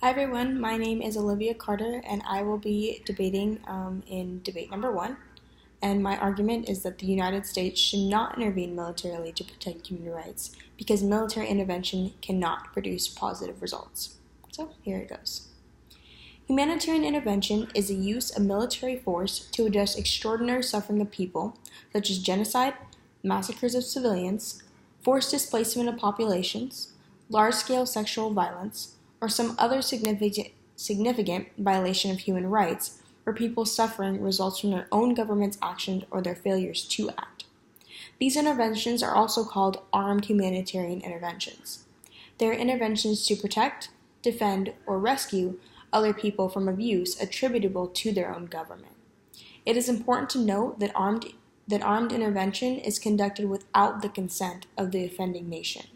Hi everyone, my name is Olivia Carter and I will be debating in debate number 1. And my argument is that the United States should not intervene militarily to protect human rights because military intervention cannot produce positive results. So here it goes. Humanitarian intervention is the use of military force to address extraordinary suffering of people, such as genocide, massacres of civilians, forced displacement of populations, large-scale sexual violence, or some other significant violation of human rights where people's suffering results from their own government's actions or their failures to act. These interventions are also called armed humanitarian interventions. They are interventions to protect, defend, or rescue other people from abuse attributable to their own government. It is important to note that armed intervention is conducted without the consent of the offending nation.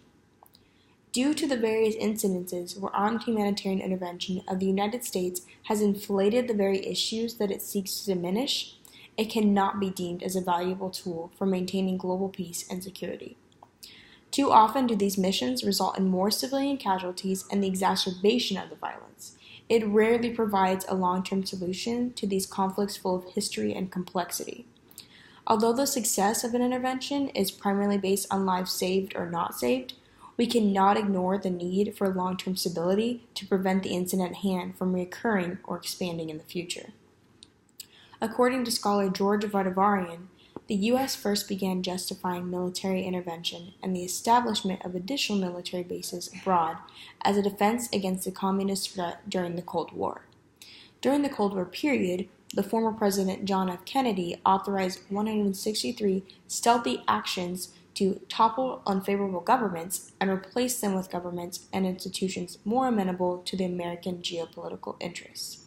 Due to the various incidences where armed humanitarian intervention of the United States has inflated the very issues that it seeks to diminish, it cannot be deemed as a valuable tool for maintaining global peace and security. Too often do these missions result in more civilian casualties and the exacerbation of the violence. It rarely provides a long-term solution to these conflicts full of history and complexity. Although the success of an intervention is primarily based on lives saved or not saved, we cannot ignore the need for long-term stability to prevent the incident at hand from recurring or expanding in the future. According to scholar George Vardavarian, the U.S. first began justifying military intervention and the establishment of additional military bases abroad as a defense against the communist threat during the Cold War. During the Cold War period, the former President John F. Kennedy authorized 163 stealthy actions to topple unfavorable governments and replace them with governments and institutions more amenable to the American geopolitical interests.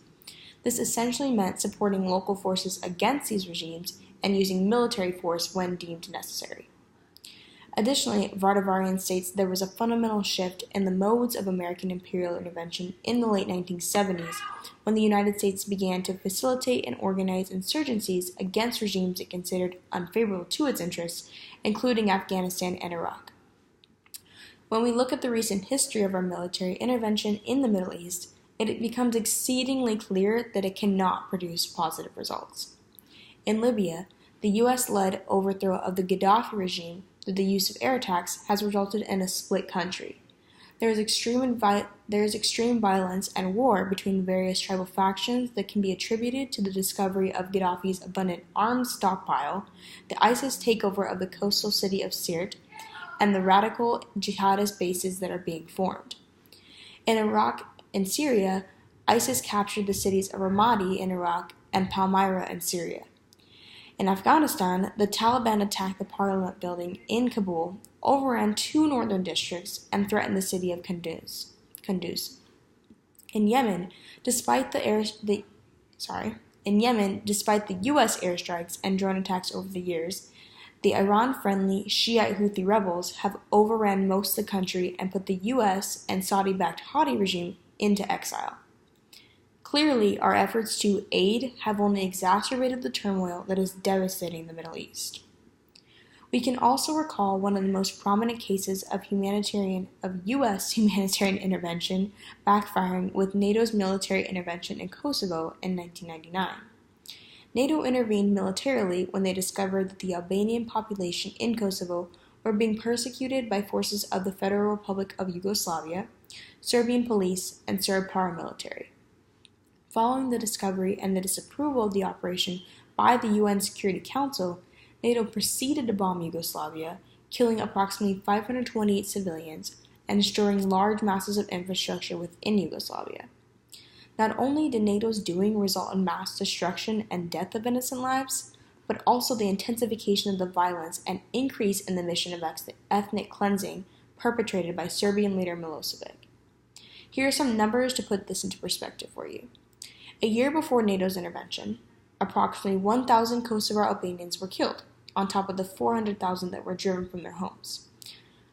This essentially meant supporting local forces against these regimes and using military force when deemed necessary. Additionally, Vardavarian states there was a fundamental shift in the modes of American imperial intervention in the late 1970s when the United States began to facilitate and organize insurgencies against regimes it considered unfavorable to its interests, including Afghanistan and Iraq. When we look at the recent history of our military intervention in the Middle East, it becomes exceedingly clear that it cannot produce positive results. In Libya, the U.S.-led overthrow of the Gaddafi regime through the use of air attacks has resulted in a split country. There is extreme violence and war between various tribal factions that can be attributed to the discovery of Gaddafi's abundant arms stockpile, the ISIS takeover of the coastal city of Sirte, and the radical jihadist bases that are being formed. In Iraq and Syria, ISIS captured the cities of Ramadi in Iraq and Palmyra in Syria. In Afghanistan, the Taliban attacked the parliament building in Kabul, overran 2 northern districts, and threatened the city of Kunduz. In Yemen, despite the U.S. airstrikes and drone attacks over the years, the Iran-friendly Shiite Houthi rebels have overran most of the country and put the U.S. and Saudi-backed Hadi regime into exile. Clearly, our efforts to aid have only exacerbated the turmoil that is devastating the Middle East. We can also recall one of the most prominent cases of U.S. humanitarian intervention backfiring with NATO's military intervention in Kosovo in 1999. NATO intervened militarily when they discovered that the Albanian population in Kosovo were being persecuted by forces of the Federal Republic of Yugoslavia, Serbian police, and Serb paramilitary. Following the discovery and the disapproval of the operation by the UN Security Council, NATO proceeded to bomb Yugoslavia, killing approximately 528 civilians and destroying large masses of infrastructure within Yugoslavia. Not only did NATO's doing result in mass destruction and death of innocent lives, but also the intensification of the violence and increase in the mission of ethnic cleansing perpetrated by Serbian leader Milosevic. Here are some numbers to put this into perspective for you. A year before NATO's intervention, approximately 1,000 Kosovar Albanians were killed, on top of the 400,000 that were driven from their homes.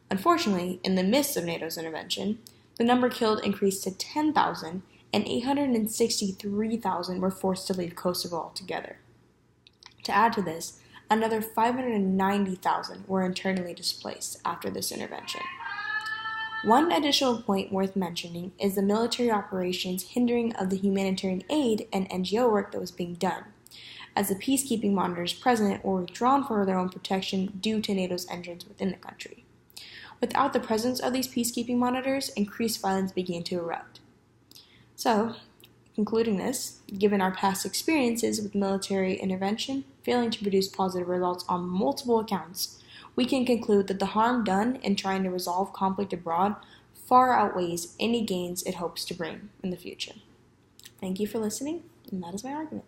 Unfortunately, in the midst of NATO's intervention, the number killed increased to 10,000 and 863,000 were forced to leave Kosovo altogether. To add to this, another 590,000 were internally displaced after this intervention. One additional point worth mentioning is the military operations hindering of the humanitarian aid and NGO work that was being done, as the peacekeeping monitors present were withdrawn for their own protection due to NATO's entrance within the country. Without the presence of these peacekeeping monitors, increased violence began to erupt. So, concluding this, given our past experiences with military intervention failing to produce positive results on multiple accounts, we can conclude that the harm done in trying to resolve conflict abroad far outweighs any gains it hopes to bring in the future. Thank you for listening, and that is my argument.